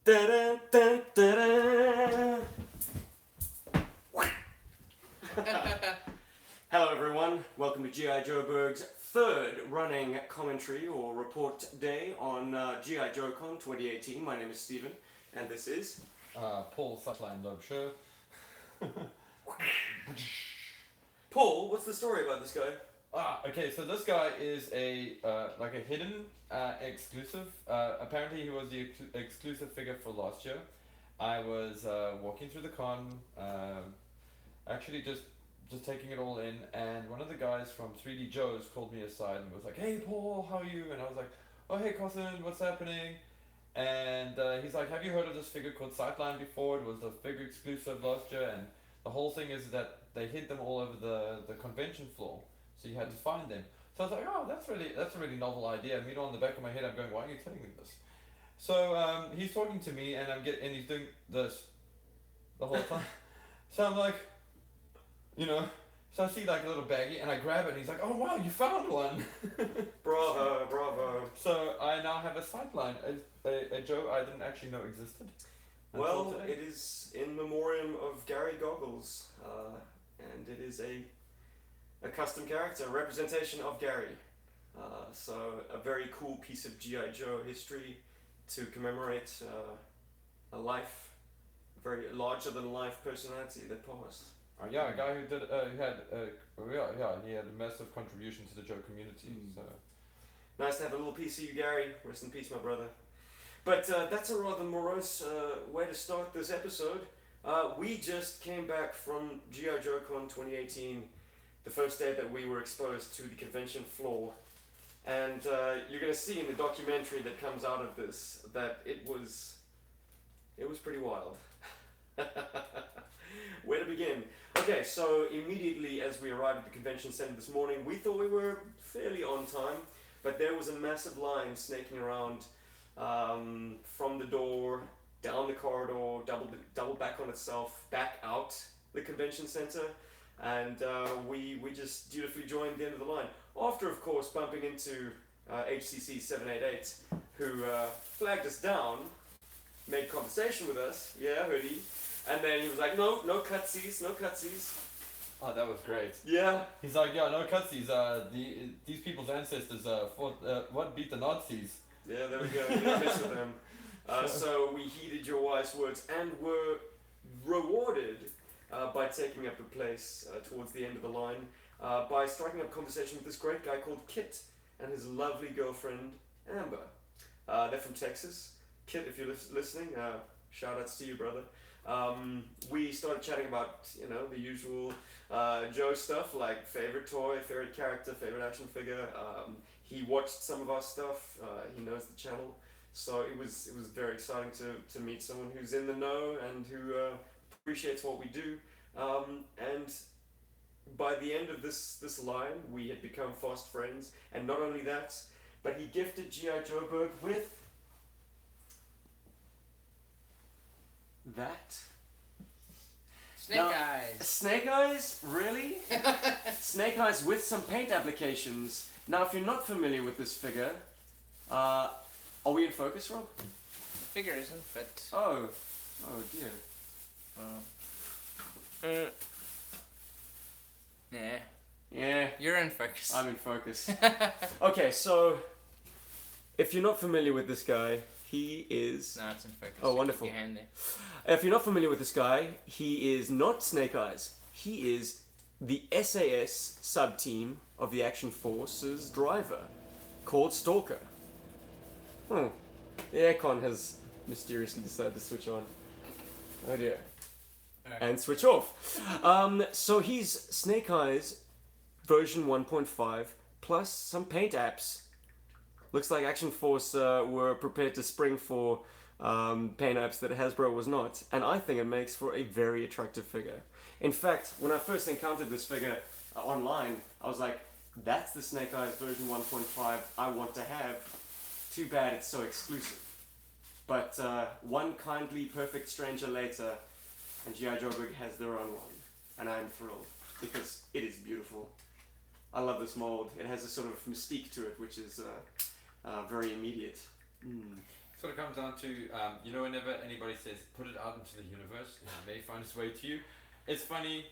Da, da, da, da. Hello everyone, welcome to G.I. Joeberg's third running commentary or report day on G.I. JoeCon 2018. My name is Stephen, and this is... Paul Sutline Loeb Show. Paul, what's the story about this guy? Okay, so this guy is a hidden exclusive. Apparently he was the exclusive figure for last year. I was walking through the con, actually just taking it all in, and one of the guys from 3D Joe's called me aside and was like, "Hey Paul, how are you?" And I was like, "Oh hey cousin, what's happening?" And he's like, "Have you heard of this figure called Sightline before? It was the figure exclusive last year, and the whole thing is that they hid them all over the convention floor, so you had to find them." So I was like, "Oh, that's a really novel idea." Meanwhile, in the back of my head, I'm going, "Why are you telling me this?" So he's talking to me, and and he's doing this the whole time. So I'm like, so I see like a little baggie, and I grab it, and he's like, "Oh wow, you found one!" Bravo, bravo. So I now have a Sightline, a Joe I didn't actually know existed. Well, it is in memoriam of Gary Goggles, and it is a custom character, a representation of Gary. So a very cool piece of G.I. Joe history to commemorate a very larger than life personality that passed. Yeah, a guy who did, he had a massive contribution to the Joe community. So nice to have a little piece of you, Gary. Rest in peace, my brother. But that's a rather morose way to start this episode. We just came back from G.I. JoeCon 2018, the first day that we were exposed to the convention floor. And you're going to see in the documentary that comes out of this that it was pretty wild. Where to begin? Okay, so immediately as we arrived at the convention center this morning, we thought we were fairly on time, but there was a massive line snaking around from the door, down the corridor, double back on itself, back out the convention center, and we just dutifully joined the end of the line. After, of course, bumping into HCC 788, who flagged us down, made conversation with us, yeah, hoodie, and then he was like, no cutsies, no cutsies. oh, that was great. Yeah. He's like, "Yeah, no cutsies. These people's ancestors fought, beat the Nazis." Yeah, there we go. Yeah, mess with them. So we heeded your wise words and were rewarded by taking up a place towards the end of the line by striking up a conversation with this great guy called Kit and his lovely girlfriend Amber. They're from Texas. Kit, if you're listening, shout outs to you, brother. We started chatting about, the usual Joe stuff, like favorite toy, favorite character, favorite action figure. He watched some of our stuff. He knows the channel, so it was very exciting to meet someone who's in the know and who appreciates what we do. And by the end of this line, we had become fast friends. And not only that, but he gifted G.I. Joeberg with that. Snake Eyes. Snake Eyes? Really? Snake Eyes with some paint applications. Now, if you're not familiar with this figure, are we in focus, Rob? Figure isn't, but... Oh dear. Yeah. Yeah, You're in focus. I'm in focus. Okay, so if you're not familiar with this guy, he is... No, it's in focus. Oh, wonderful. Your hand there. If you're not familiar with this guy, he is not Snake Eyes. He is the SAS sub-team of the Action Force's driver, called Stalker. The aircon has mysteriously decided to switch on. Oh dear. And switch off. So he's Snake Eyes version 1.5 plus some paint apps. Looks like Action Force were prepared to spring for paint apps that Hasbro was not, and I think it makes for a very attractive figure. In fact, when I first encountered this figure online, I was like, that's the Snake Eyes version 1.5 I want to have. Too bad it's so exclusive. But one kindly, perfect stranger later, and G.I. Joeberg has their own one, and I'm thrilled, because it is beautiful. I love this mold. It has a sort of mystique to it, which is very immediate. sort of comes down to, whenever anybody says put it out into the universe, it may find its way to you. It's funny.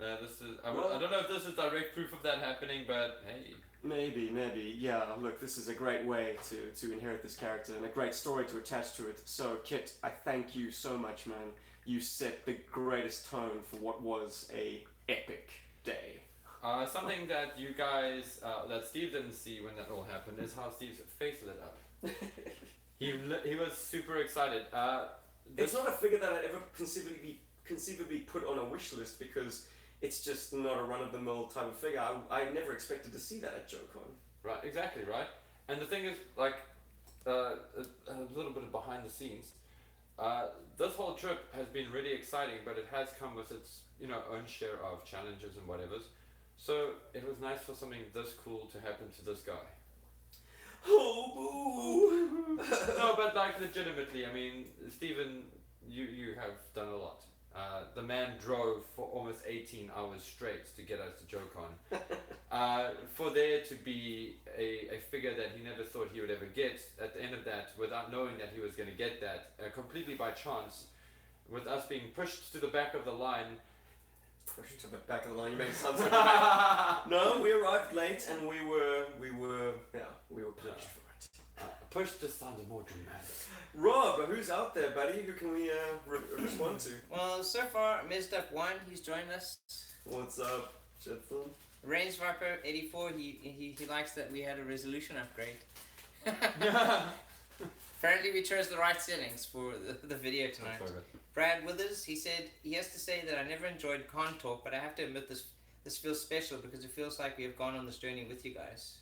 I don't know if this is direct proof of that happening, but hey. Maybe. Yeah, look, this is a great way to inherit this character and a great story to attach to it. So, Kit, I thank you so much, man. You set the greatest tone for what was a epic day. Something that you guys, that Steve didn't see when that all happened, is how Steve's face lit up. He was super excited. It's not a figure that I'd ever conceivably put on a wish list because it's just not a run-of-the-mill type of figure. I never expected to see that at JoeCon. Right, exactly, right? And the thing is, like, a little bit of behind the scenes. This whole trip has been really exciting, but it has come with its, own share of challenges and whatevers. So it was nice for something this cool to happen to this guy. Oh, boo! No, but like legitimately, I mean, Stephen, you have done a lot. The man drove for almost 18 hours straight to get us to JoeCon. For there to be a figure that he never thought he would ever get, at the end of that, without knowing that he was going to get that, completely by chance, with us being pushed to the back of the line. Pushed to the back of the line, you make it sound so No, we arrived late and we were punished for it. Pushed just sounded more dramatic. Rob, who's out there, buddy? Who can we respond to? Well, so far, Mizdup 1, he's joined us. What's up, Jetson? Range Viper 84, he likes that we had a resolution upgrade. Apparently we chose the right settings for the video tonight. Brad Withers, he said he has to say that I never enjoyed Con Talk, but I have to admit this feels special because it feels like we have gone on this journey with you guys.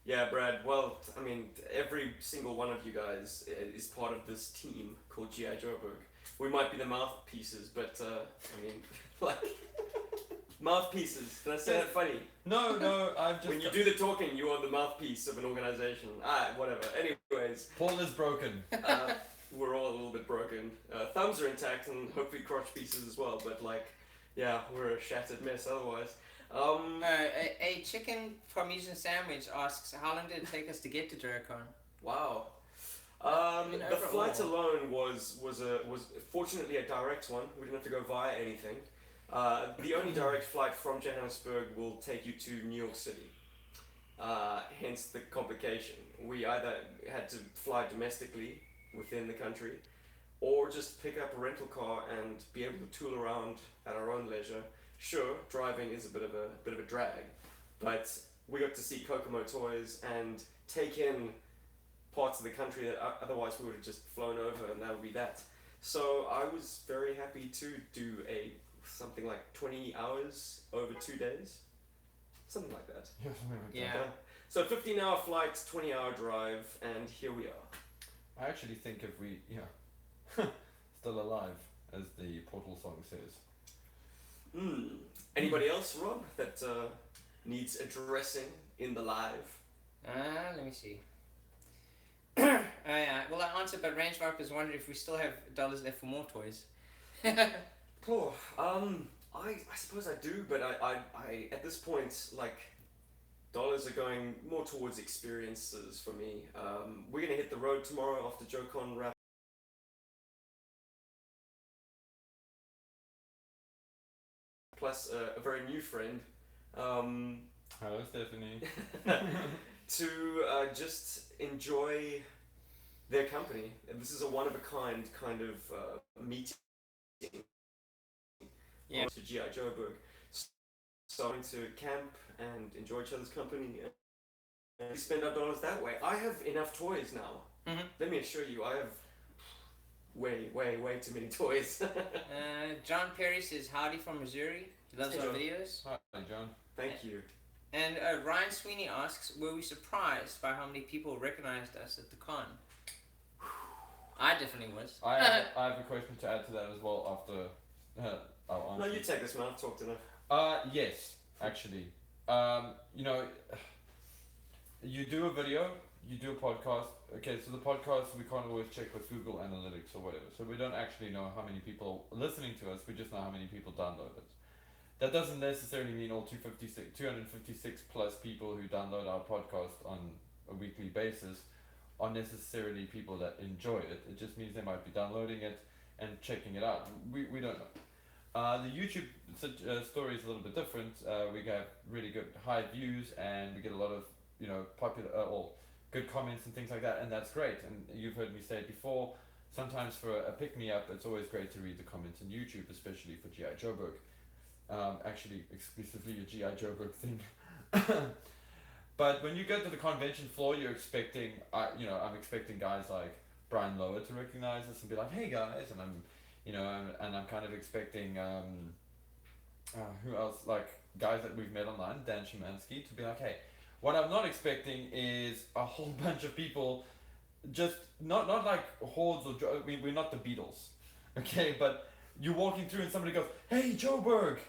Yeah, Brad, well, I mean, every single one of you guys is part of this team called G.I. Joeberg. We might be the mouthpieces, but, mouthpieces. Did I say that funny? No, I've just... When you do the talking, you are the mouthpiece of an organization. Whatever. Anyways. Paul is broken. We're all a little bit broken. Thumbs are intact and hopefully crotch pieces as well, but we're a shattered mess otherwise. A chicken Parmesan sandwich asks, how long did it take us to get to JoeCon? Wow. The flight alone was fortunately a direct one. We didn't have to go via anything. The only direct flight from Johannesburg will take you to New York City. Hence the complication. We either had to fly domestically within the country, or just pick up a rental car and be able to tool around at our own leisure. Sure, driving is a bit of a drag, but we got to see Kokomo toys and take in parts of the country that otherwise we would have just flown over, and that would be that. So I was very happy to do something like 20 hours over 2 days, something like that. Yeah. So 15-hour flight, 20-hour drive, and here we are. I actually think if we, still alive, as the Portal song says. Anybody else, Rob, that needs addressing in the live? Let me see. Well, I answered, but Range Vipers wondered if we still have dollars left for more toys. I suppose I do, but I at this point, dollars are going more towards experiences for me. We're gonna hit the road tomorrow after JoeCon wrap. Plus a very new friend. Hello, Stephanie. To just enjoy their company. And this is a one-of-a-kind kind of meeting. Yeah. To G.I. Joeberg. So going to camp and enjoy each other's company and we spend our dollars that way. I have enough toys now. Mm-hmm. Let me assure you, I have way too many toys. John Perry says howdy from Missouri. He loves Hey, our John. videos. Hi, John. Thank you. And Ryan Sweeney asks, were we surprised by how many people recognized us at the con? I definitely was. I have a question to add to that as well after our answer. No, you take this, man. I've talked enough. Yes, actually. You do a video, you do a podcast. Okay, so the podcast we can't always check with Google Analytics or whatever. So we don't actually know how many people are listening to us. We just know how many people download it. That doesn't necessarily mean all 256 plus people who download our podcast on a weekly basis are necessarily people that enjoy it. It just means they might be downloading it and checking it out. We don't know. The YouTube story is a little bit different. We get really good high views and we get a lot of popular or good comments and things like that, and that's great. And you've heard me say it before. Sometimes for a pick me up, it's always great to read the comments on YouTube, especially for GI Joburg. Actually, exclusively a GI Joburg thing. But when you go to the convention floor, you're expecting, I'm expecting guys like Brian Lower to recognize us and be like, "Hey guys," and I'm kind of expecting who else, like guys that we've met online, Dan Szymanski, to be like, "Hey." What I'm not expecting is a whole bunch of people, just not like hordes of. We're not the Beatles, okay? But you're walking through and somebody goes, "Hey, Joburg."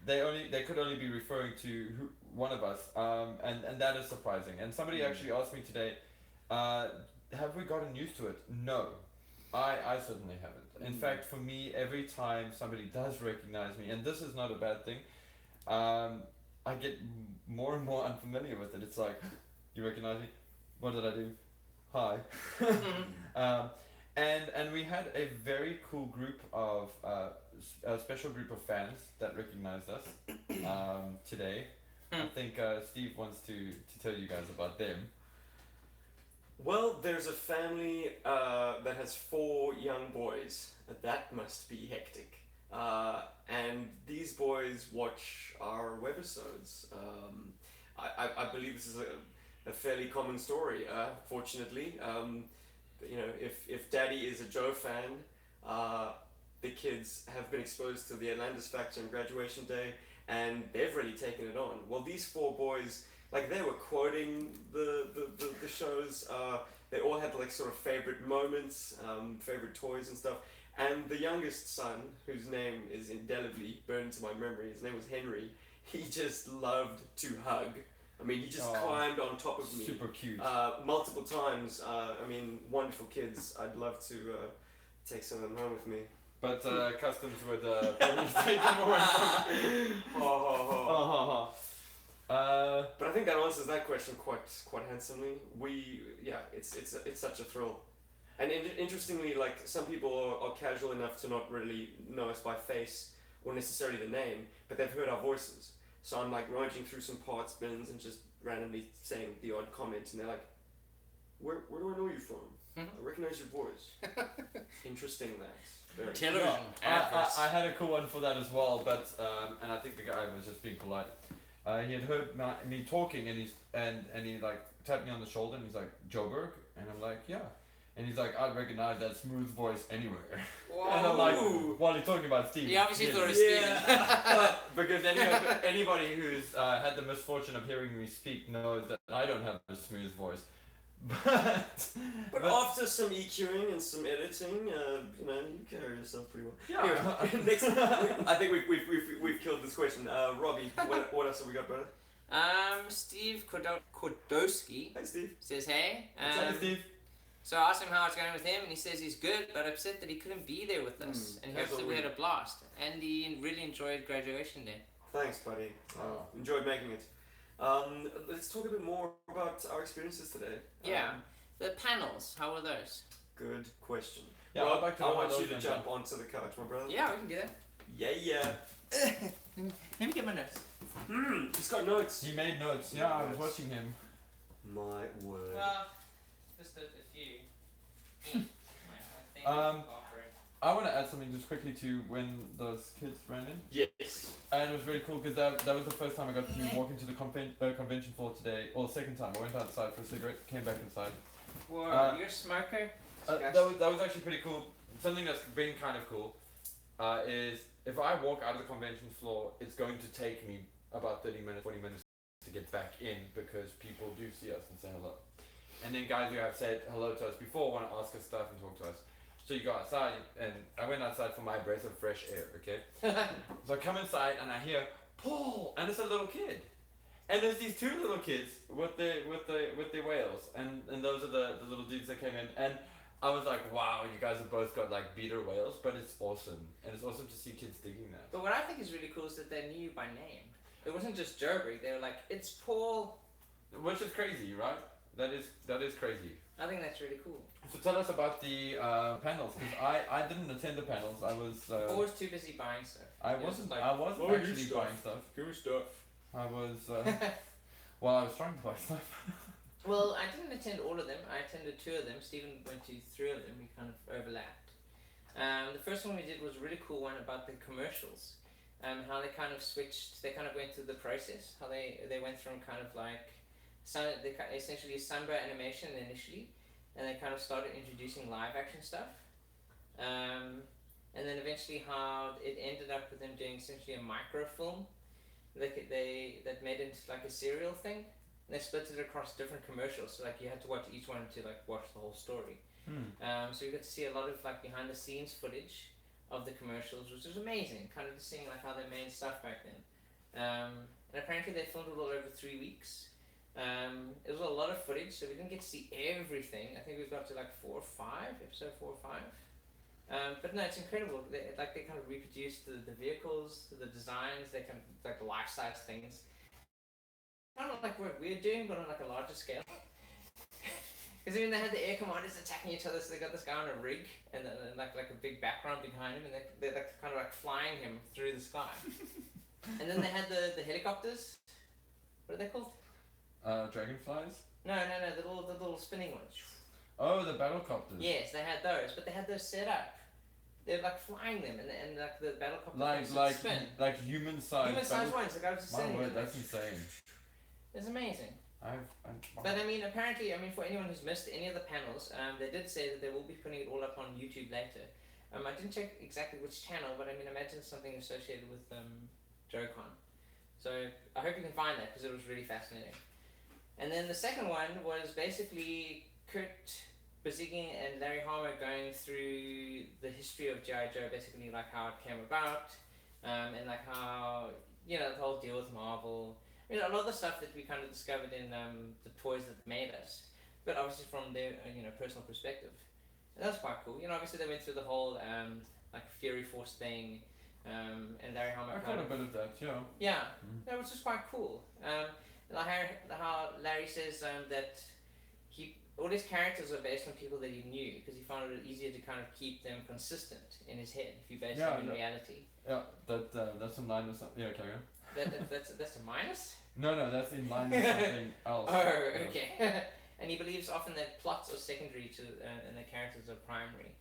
They could only be referring to one of us, and that is surprising. And somebody actually asked me today, have we gotten used to it? No, I certainly haven't. In fact, for me, every time somebody does recognize me, and this is not a bad thing, I get more and more unfamiliar with it. It's like, "You recognize me? What did I do? Hi." And we had a very cool group of a special group of fans that recognized us today. I think Steve wants to tell you guys about them. Well, there's a family that has 4 young boys. That must be hectic. And these boys watch our webisodes. I believe this is a fairly common story, fortunately. If Daddy is a Joe fan, the kids have been exposed to the Atlantis Factor on graduation day, and they've really taken it on. Well, these 4 boys, like, they were quoting the shows. They all had like sort of favorite moments, favorite toys and stuff. And the youngest son, whose name is indelibly burned to my memory, his name was Henry. He just loved to hug. I mean, he just climbed on top of me. Super cute. Multiple times. I mean, wonderful kids. I'd love to take some of them home with me. But customs would probably take them away. But I think that answers that question quite handsomely. It's such a thrill. And interestingly, like, some people are casual enough to not really know us by face or necessarily the name, but they've heard our voices. So I'm like rummaging through some parts bins and just randomly saying the odd comment, and they're like, where do I know you from? I recognize your voice. Interesting that. Television. I had a cool one for that as well, but and I think the guy was just being polite. He had heard me talking, and he like tapped me on the shoulder, and he's like, "Joburg," and I'm like, "Yeah." And he's like, "I'd recognize that smooth voice anywhere." Whoa. And I'm like, while he's talking about Steve. He obviously thought it was Steve. Because anybody who's had the misfortune of hearing me speak knows that I don't have a smooth voice. But after some EQing and some editing, you carry yourself pretty well. Yeah. Anyway, next, I think we've killed this question. Robbie, what else have we got, brother? Steve Kodowski Hey, Steve. says, "Hey." What's up, Steve? So I asked him how it's going with him, and he says he's good, but upset that he couldn't be there with us, and he hopes that we had a blast. And he really enjoyed graduation day. Thanks, buddy. Enjoyed making it. Let's talk a bit more about our experiences today. Yeah. The panels, how were those? Good question. Yeah, Rob, I'd like to I know want how you those to went jump onto the couch, my brother. Yeah, we can do that. Yeah. Let me get my notes. He's got notes. He made notes. Yeah, I was watching him. My word. Well, just a few. I want to add something just quickly to when those kids ran in. Yes. And it was really cool because that was the first time I got to walk into the convention floor today, or second time. I went outside for a cigarette, came back inside. Whoa, you're a smoker? That was actually pretty cool. Something that's been kind of cool is if I walk out of the convention floor, it's going to take me about 30 minutes, 40 minutes to get back in because people do see us and say hello. And then guys who have said hello to us before want to ask us stuff and talk to us. So you go outside, and I went outside for my breath of fresh air, okay? So I come inside and I hear Paul, and it's a little kid, and there's these 2 little kids with their whales, and those are the little dudes that came in, and I was like, wow, you guys have both got like beater whales, but it's awesome, and it's awesome to see kids digging that. But what I think is really cool is that they knew you by name. It wasn't just Joburg. They were like, "It's Paul." Which is crazy, right? That is crazy. I think that's really cool. So tell us about the panels, because I didn't attend the panels. I was Always too busy buying stuff. I wasn't actually buying stuff. Give me stuff. I was well, I was trying to buy stuff. Well, I didn't attend all of them. I attended 2 of them. Stephen went to 3 of them. We kind of overlapped. The first one we did was a really cool one about the commercials. How they kind of switched. They kind of went through the process. How they went from kind of like essentially Samba animation initially, and they kind of started introducing live action stuff. And then eventually how it ended up with them doing essentially a microfilm that made it like a serial thing. And they split it across different commercials, so like you had to watch each one to like watch the whole story. So you got to see a lot of like behind the scenes footage of the commercials, which was amazing. Kind of just seeing like how they made stuff back then. And apparently they filmed it all over 3 weeks. It was a lot of footage, so we didn't get to see everything. I think we've got to like episode 4 or 5. But no, it's incredible. They kind of reproduced the vehicles, the designs, they kind of like life-size things. Kind of like what we're doing, but on like a larger scale. Because even they had the air commanders attacking each other, so they got this guy on a rig, and then like a big background behind him, and they're like kind of like flying him through the sky. And then they had the helicopters. What are they called? Dragonflies? No, the little spinning ones. Oh, the battlecopters. Yes, they had those, but they had those set up. They're like flying them, and like the battlecopter spin. Like human-sized. Human-sized ones. Like I was just My saying. word, that's insane. It's amazing. Wow. But I mean, apparently, for anyone who's missed any of the panels, they did say that they will be putting it all up on YouTube later. I didn't check exactly which channel, but I mean, imagine something associated with JoeCon. So I hope you can find that, because it was really fascinating. And then the second one was basically Kurt Bazigin and Larry Harmer going through the history of G.I. Joe, basically like how it came about, and like how, the whole deal with Marvel. I mean, a lot of the stuff that we kind of discovered in the toys that made us, but obviously from their personal perspective. And that was quite cool. Obviously they went through the whole like Fury Force thing, and Larry Harmer. I got a bit of that, yeah. Yeah, that was just quite cool. Like how Larry says that all his characters are based on people that he knew, because he found it easier to kind of keep them consistent in his head if you base them in reality. Yeah, that's in line with something. Yeah, carry on. That's a minus? No, that's in line with something else. Oh, okay. And he believes often that plots are secondary to and the characters are primary.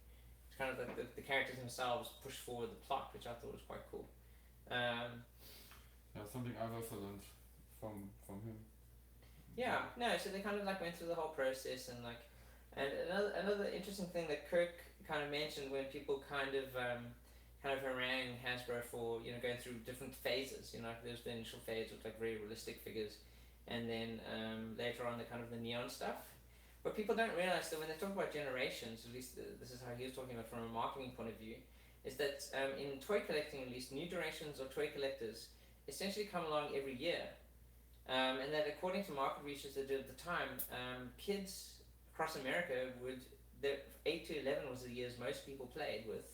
It's kind of like the characters themselves push forward the plot, which I thought was quite cool. Yeah, something I've also learned from him. Yeah, no, so they kind of like went through the whole process, and like, and another interesting thing that Kirk kind of mentioned when people kind of harangue Hasbro for going through different phases. Like there's the initial phase with like very realistic figures, and then later on the kind of the neon stuff. But people don't realize that when they talk about generations, at least this is how he was talking about from a marketing point of view, is that in toy collecting at least, new generations of toy collectors essentially come along every year. And that according to market research they did at the time, kids across America 8 to 11 was the years most people played with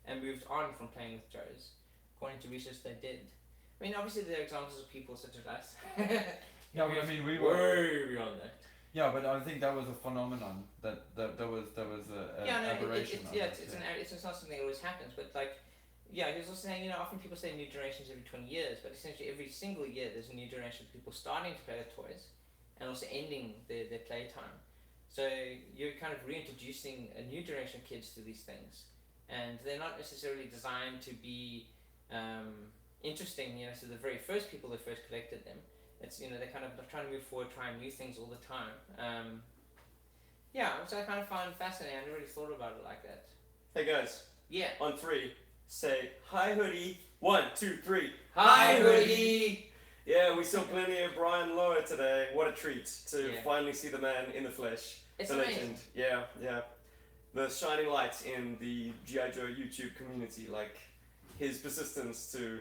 and moved on from playing with Joes, according to research they did. I mean, obviously there are examples of people such as us. Yeah, but I mean, we were were way beyond that. Yeah, but I think that was a phenomenon that was an aberration. It's not something that always happens, but like, yeah, he was also saying, often people say new generations every 20 years, but essentially every single year there's a new generation of people starting to play with toys and also ending their playtime. So you're kind of reintroducing a new generation of kids to these things, and they're not necessarily designed to be interesting, so the very first people that first collected them, it's, they're kind of trying to move forward, trying new things all the time. Yeah, which I kind of find fascinating. I never really thought about it like that. Hey guys. Yeah. On 3, say, hi hoodie. 1, 2, 3. Hi hoodie! Yeah, we saw plenty of Brian Lower today. What a treat to finally see the man in the flesh. It's the amazing. Legend. Yeah. The shining light in the G.I. Joe YouTube community, like his persistence to,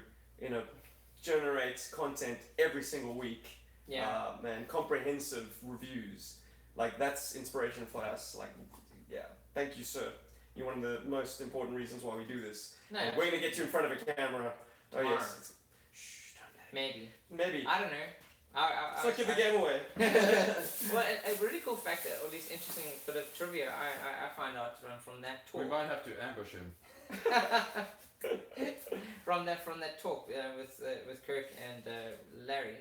generate content every single week. Yeah. Man, comprehensive reviews. Like, that's inspiration for us. Like, yeah. Thank you, sir. You're one of the most important reasons why we do this. No, We're gonna get you in front of a camera. Tomorrow. Oh yes. Shh, don't let it. Maybe. Maybe. I don't know. It's like give the game away. Well, a really cool fact, or at least interesting bit of trivia I find out from that talk. We might have to ambush him. from that talk with Kirk and Larry,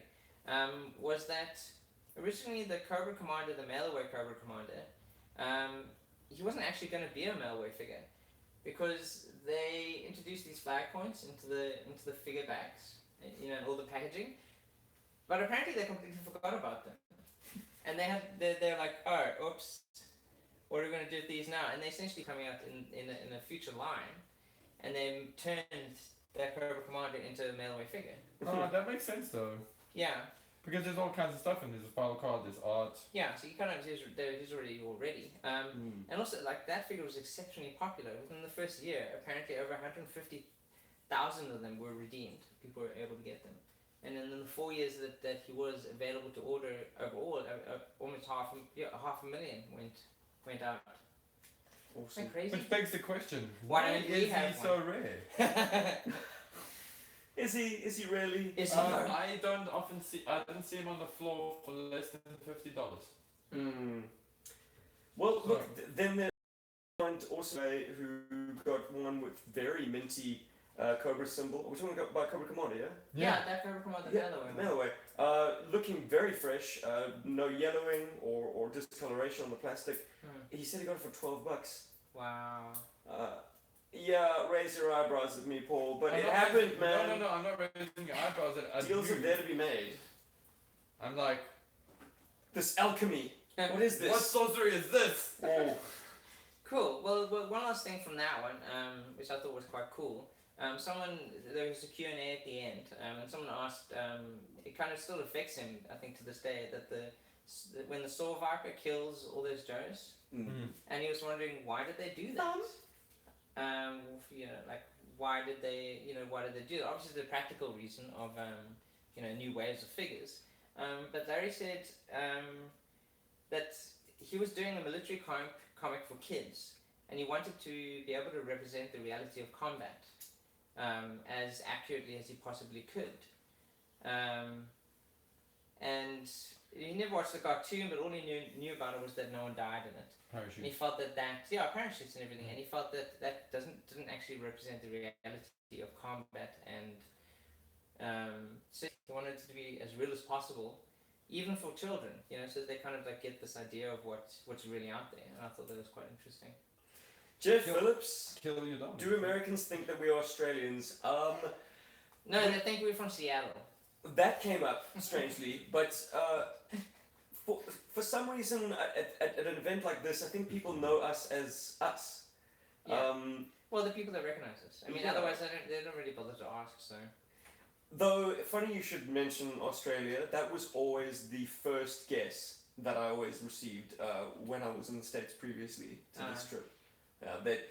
was that originally the Cobra Commander, the mail-away Cobra Commander, he wasn't actually going to be a mail-away figure, because they introduced these flag points into the figure backs, all the packaging, but apparently they completely forgot about them, and they're like, oh, oops, what are we going to do with these now? And they're essentially coming out in a future line, and they turned that Cobra Commander into a mail-away figure. Oh, that makes sense though. Yeah. Because there's all kinds of stuff in there. There's a file card, there's art. Yeah, so you kind of, he's already. And also, like, that figure was exceptionally popular. Within the first year, apparently over 150,000 of them were redeemed. People were able to get them. And then in the 4 years that he was available to order overall, almost half a million went out. Awesome. Isn't that crazy? Which begs the question, Why why don't we is he have so rare? Is he really? Is he I didn't see him on the floor for less than $50. Well, look, then there's also a guy who got one with very minty Cobra symbol. We're talking about Cobra Commander, yeah? Yeah, that Cobra Commander mail-away. Looking very fresh, no yellowing or discoloration on the plastic. He said he got it for $12. Wow. Yeah, raise your eyebrows at me, Paul, but it happened, happened, man. No, I'm not raising your eyebrows at Deals you. are there to be made. I'm like, this alchemy. What is this? what sorcery is this? Oh. Cool. Well, one last thing from that one, which I thought was quite cool. There was a Q&A at the end, and someone asked, it kind of still affects him, I think, to this day, that when the Saw Viper kills all those Joes, and he was wondering, why did they do that? Like, why did they do that? Obviously, the practical reason of, new waves of figures. But Larry said that he was doing a military comic for kids, and he wanted to be able to represent the reality of combat as accurately as he possibly could. And he never watched the cartoon, but all he knew about it was that no one died in it. Parachute. And he felt that parachutes and everything, and he felt that didn't actually represent the reality of combat, and so he wanted it to be as real as possible, even for children, so they kind of like get this idea of what's really out there, and I thought that was quite interesting. Jeff Phillips, Kill you down. do Americans think that we are Australians? No, they think we're from Seattle. That came up, strangely, but for some reason, at an event like this, I think people know us as us. Yeah. Well, the people that recognize us. I mean, Yeah. otherwise they don't really bother to ask, so... Though, funny you should mention Australia, that was always the first guess that I always received when I was in the States previously to this trip.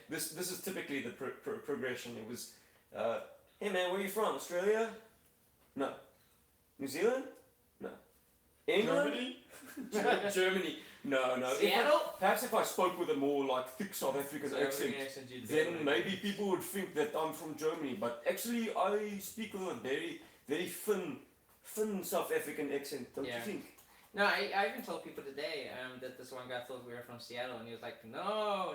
This is typically the progression. It was, hey man, where are you from? Australia? No. New Zealand? No. England? Germany? Germany? No. Seattle? Perhaps if I spoke with a more like thick South African accent, then maybe people would think that I'm from Germany. But actually, I speak with a very, very thin South African accent. Don't you think? No, I even told people today that this one guy thought we were from Seattle, and he was like, no,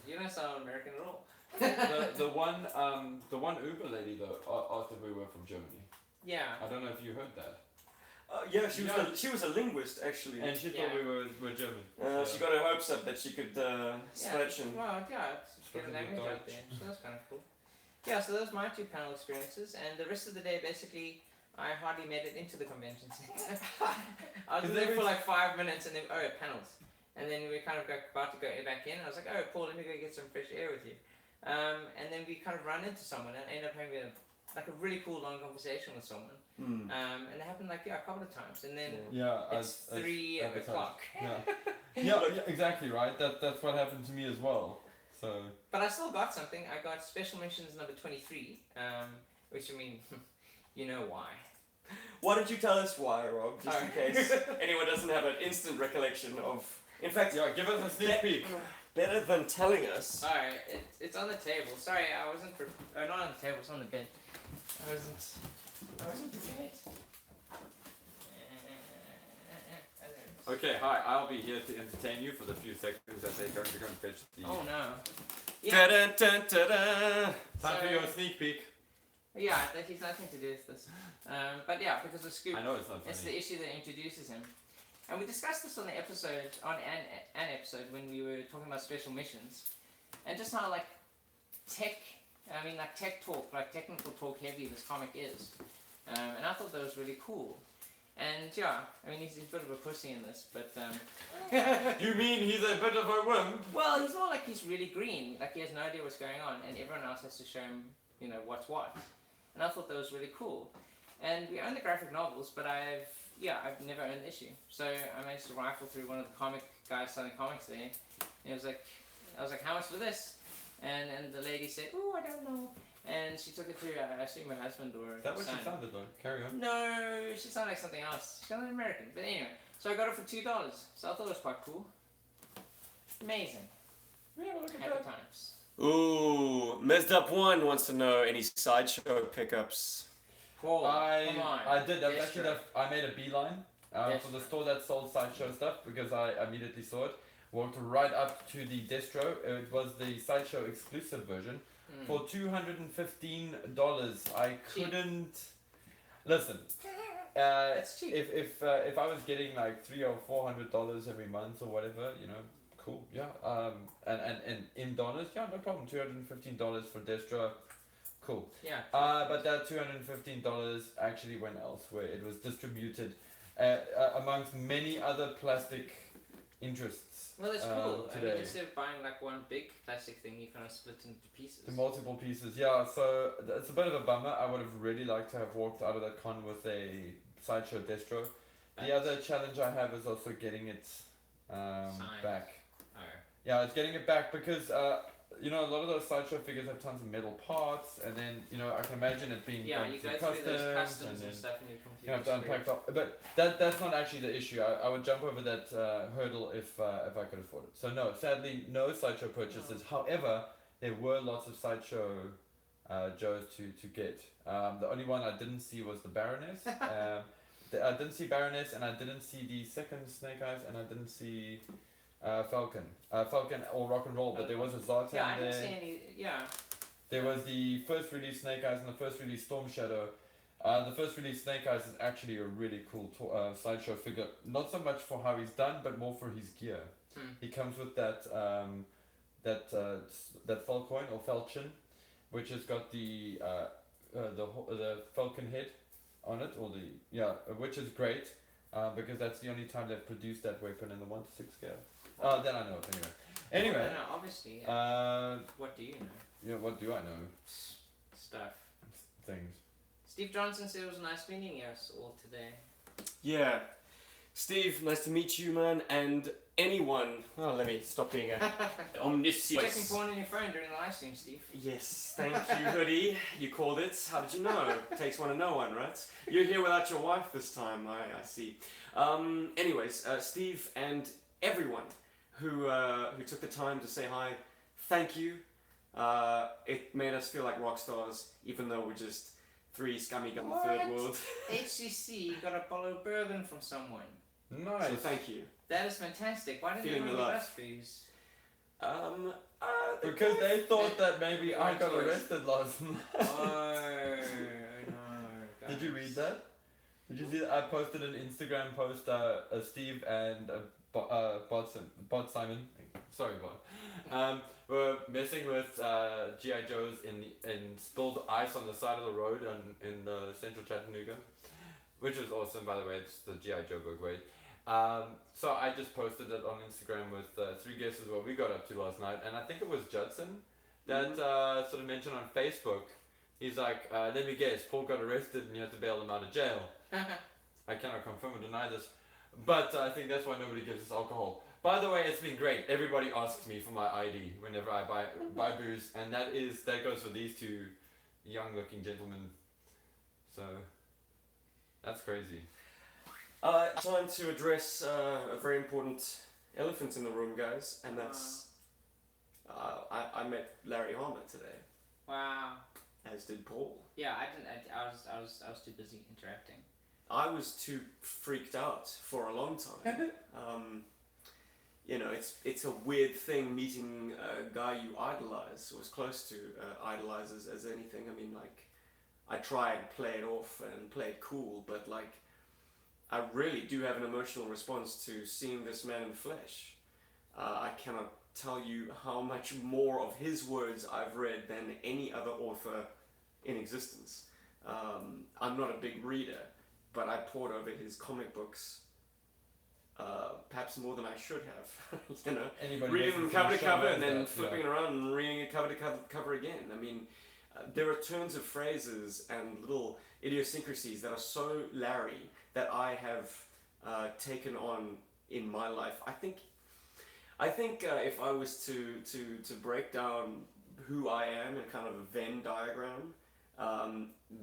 you don't sound American at all. the one Uber lady though asked if we were from Germany. Yeah. I don't know if you heard that. Yeah, she was a linguist actually, and she thought we were German. She got her hopes up that she could scratch and. Well, it's get a language out there, so that's kind of cool. Yeah, so those are my two panel experiences, and the rest of the day basically I hardly made it into the convention center. I was there for like 5 minutes, and then panels, and then we kind of got about to go back in. And I was like, Paul, let me go get some fresh air with you. And then we kind of run into someone and end up having a really cool long conversation with someone. And it happened a couple of times, and then it's 3 o'clock. Yeah, exactly right. That's what happened to me as well. So. But I still got something. I got special missions number 23, which I mean, you know why. Why don't you tell us why, Rob? Just in case anyone doesn't have an instant recollection of. In fact, give us a sneak peek. Better than telling us. Alright, it's on the table. Sorry, I wasn't not on the table, it's on the bed. I wasn't prepared. Okay, hi. I'll be here to entertain you for the few seconds that they're going to go and fetch the. Oh no. Yeah. Time for So- your sneak peek. Yeah, that has nothing to do with this. But yeah, because of Scoop, I know it's not it's funny. the issue that introduces him. And we discussed this on the episode, on an episode when we were talking about special missions. And just how like tech talk, like technical talk heavy this comic is. And I thought that was really cool. And yeah, I mean he's a bit of a pussy in this, but You mean he's a bit of a wimp? well, he's not like he's really green, like he has no idea what's going on, and everyone else has to show him, what's what. And I thought that was really cool. And we own the graphic novels, but I've never owned the issue. So I managed to rifle through one of the comic guys selling comics there. And I was like, how much for this? And the lady said, oh, I don't know. And she took it to, I assume my husband or Is that what son. she sounded like? Carry on. No, she sounded like something else. She sounded American. But anyway, so I got it for $2. So I thought it was quite cool. Amazing. Yeah, look at Happy that. times. Ooh, Mezzed Up One wants to know any sideshow pickups. Paul, come on. I did. That was Yes, actually sir. I made a beeline Yes, for the sir. store that sold sideshow stuff because I immediately saw it. Walked right up to the distro. It was the sideshow exclusive version for $215. I Cheap. couldn't listen. That's cheap. If I was getting like $300 or $400 every month or whatever, cool, yeah. And in dollars, yeah, no problem. $215 for distro, cool. Yeah. But that $215 actually went elsewhere. It was distributed amongst many other plastic interests. Well, it's cool. I mean, Today. instead of buying like one big plastic thing, you kind of split into pieces. The multiple pieces, yeah. So it's a bit of a bummer. I would have really liked to have walked out of that con with a sideshow distro. The other challenge I have is also getting it Signed. back. Oh. Yeah, it's getting it back because a lot of those sideshow figures have tons of metal parts, and then I can imagine it being Yeah, gone you through go through those and customs then and stuff, and you you have to unpack stuff. But that's not actually the issue. I would jump over that hurdle if I could afford it. So no, sadly, no sideshow purchases. However, there were lots of sideshow Joes to get. The only one I didn't see was the Baroness. I didn't see Baroness, and I didn't see the second Snake Eyes, and I didn't see Falcon. Falcon or Rock and Roll, but there was a Zartan Yeah, I there. didn't see any. Yeah. There was the first release Snake Eyes and the first release Storm Shadow. The first release Snake Eyes is actually a really cool sideshow figure. Not so much for how he's done, but more for his gear. He comes with that Falcon or Falchion, which has got the Falcon head on it, which is great because that's the only time they've produced that weapon in the 1/6 scale. Then I know it anyway. No, obviously. What do you know? Yeah, what do I know? Stuff. Things. Steve Johnson said it was nice meeting us all today. Yeah. Steve, nice to meet you, man. And anyone. Oh, let me stop being a omniscient. Checking porn on your phone during the live stream, Steve. Yes, thank you, Hoodie. You called it. How did you know? Takes one to know one, right? You're here without your wife this time, I see. Anyways, Steve and everyone who took the time to say hi, thank you. It made us feel like rock stars, even though we're just three scummy in the third world. HCC got a bottle of bourbon from someone. Nice. So thank you. That is fantastic. Why didn't Feeling you the give love. us booze? Because they thought that maybe I Right got choice. arrested last night. Oh no. Did you guys. read that? Did you see that? I posted an Instagram post, Steve and Bot Simon, sorry Bot, were messing with G.I. Joes in spilled ice on the side of the road in central Chattanooga, which is awesome, by the way. It's the G.I. Joe book way. So I just posted it on Instagram with 3 guesses what we got up to last night, and I think it was Judson that sort of mentioned on Facebook. He's like, let me guess, Paul got arrested and you had to bail him out of jail. I cannot confirm or deny this, but I think that's why nobody gives us alcohol. By the way, it's been great. Everybody asks me for my ID whenever I buy booze, and that goes for these 2 young-looking gentlemen. So that's crazy. Time to address a very important elephant in the room, guys, and that's I met Larry Harmer today, Wow. as did Paul. Yeah, I didn't. I was too busy interacting. I was too freaked out for a long time. You know, it's a weird thing meeting a guy you idolize, or as close to idolize as anything. I mean, like, I try and play it off and play it cool, but like, I really do have an emotional response to seeing this man in flesh. I cannot tell you how much more of his words I've read than any other author in existence. I'm not a big reader, but I pored over his comic books perhaps more than I should have. You know, reading them cover to cover and then flipping it around and reading it cover to cover again. I mean, there are turns of phrases and little idiosyncrasies that are so Larry that I have taken on in my life. I think if I was to break down who I am in kind of a Venn diagram,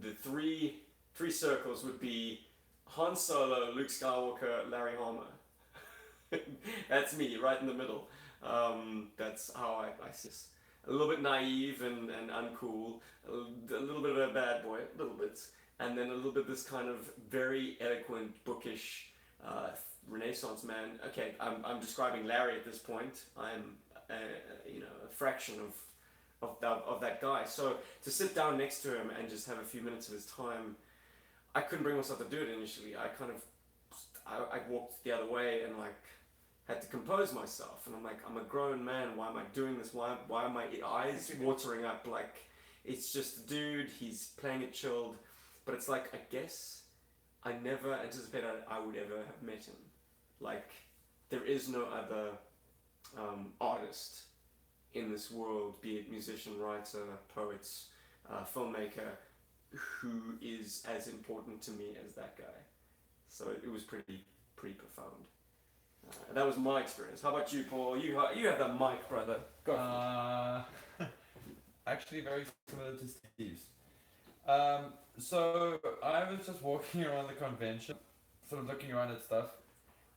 the three circles would be Han Solo, Luke Skywalker, Larry Hama. That's me, right in the middle. That's how I see this. A little bit naive and uncool, a little bit of a bad boy, a little bit, and then a little bit this kind of very eloquent, bookish Renaissance man. Okay, I'm describing Larry at this point. I'm a fraction of that guy. So to sit down next to him and just have a few minutes of his time, I couldn't bring myself to do it initially. I walked the other way and like had to compose myself, and I'm like, I'm a grown man, why am I doing this? Why are my eyes watering up? Like, it's just a dude, he's playing it chilled, but it's like, I guess I never anticipated I would ever have met him. Like, there is no other artist in this world, be it musician, writer, poet, filmmaker, who is as important to me as that guy. So it was pretty profound. That was my experience. How about you, Paul? You have that mic, brother. Go for it. Actually, very similar to Steve's. So I was just walking around the convention, sort of looking around at stuff,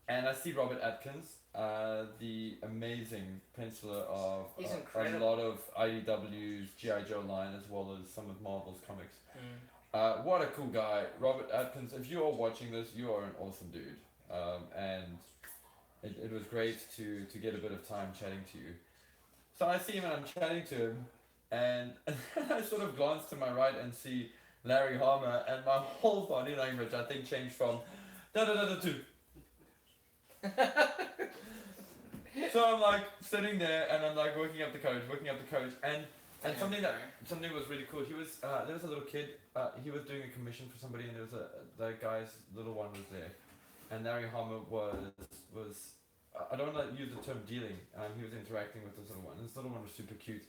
and I see Robert Atkins, the amazing penciler of a lot of IDW's G.I. Joe line, as well as some of Marvel's comics. What a cool guy. Robert Atkins, if you are watching this, you are an awesome dude. And it was great to get a bit of time chatting to you. So I see him and I'm chatting to him, and I sort of glance to my right and see Larry Hama, and my whole body language, I think, changed from da-da-da-da-to. So I'm like sitting there and I'm like working up the courage, and something was really cool. He was there was a little kid. He was doing a commission for somebody, and there was the guy's little one was there, and Larry Hama was I don't want to use the term dealing. He was interacting with this little one. This little one was super cute,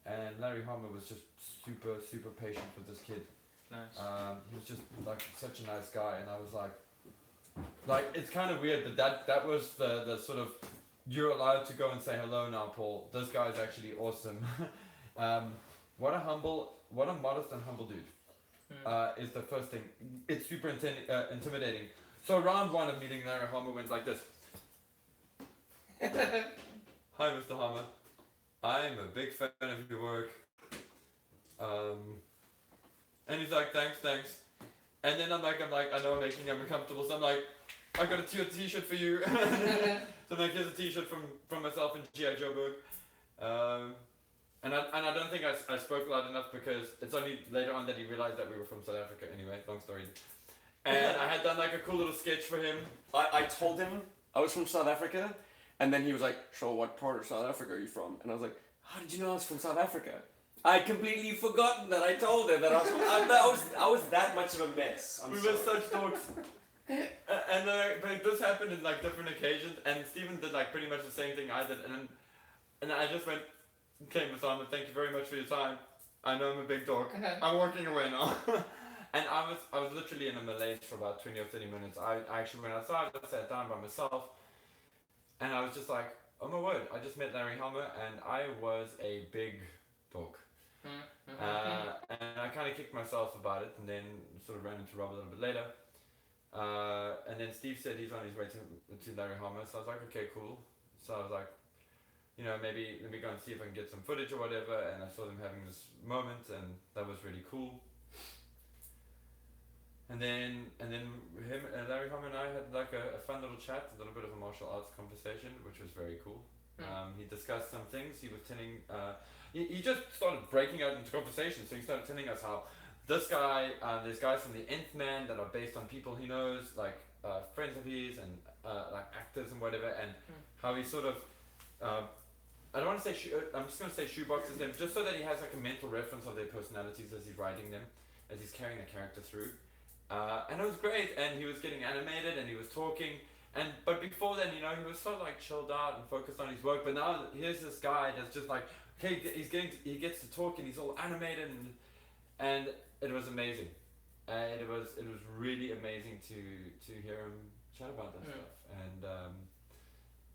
and Larry Hama was just super patient with this kid. Nice. He was just like such a nice guy, and I was like it's kind of weird that was the sort of, you're allowed to go and say hello now, Paul. This guy is actually awesome. What a modest and humble dude. Is the first thing. It's super intimidating. So round one of meeting Larry Hama went like this. Hi, Mr. Hama. I'm a big fan of your work. And he's like, thanks. And then I'm like, I know I'm making him uncomfortable, so I'm like, I got a t-shirt for you. So I'm like, here's a t-shirt from myself and G.I. Joe book. And I don't think I spoke loud enough, because it's only later on that he realized that we were from South Africa. Anyway, long story. And I had done like a cool little sketch for him. I told him I was from South Africa, and then he was like, "So what part of South Africa are you from?" And I was like, "How did you know I was from South Africa?" I'd completely forgotten that I told him that I was from, I was that much of a mess. We were such dogs. And but this happened in like different occasions, and Stephen did like pretty much the same thing I did, and I just went, "Okay, Mr. Ahmed, thank you very much for your time. I know I'm a big dog. I'm walking away now." And I was literally in a malaise for about 20 or 30 minutes. I actually went outside, I sat down by myself, and I was just like, oh my word, I just met Larry Helmer, and I was a big dog. And I kind of kicked myself about it, and then sort of ran into Rob a little bit later. And then Steve said he's on his way to Larry Helmer, so I was like, okay, cool. So I was like, you know, maybe let me go and see if I can get some footage or whatever, and I saw them having this moment, and that was really cool. And then Larry Hama and I had like a fun little chat, a little bit of a martial arts conversation, which was very cool. He discussed some things. He was telling, he just started breaking out into conversation. So he started telling us how this guy, there's guys from the Nth Man that are based on people he knows, like friends of his and like actors and whatever, and how he sort of, I don't want to say, I'm just going to say shoeboxes them, just so that he has like a mental reference of their personalities as he's writing them, as he's carrying the character through. And it was great, and he was getting animated, and he was talking, but before then, you know, he was sort of like chilled out and focused on his work. But now here's this guy that's just like, okay, he gets to talk, and he's all animated, and it was amazing. It was really amazing to hear him chat about that stuff, and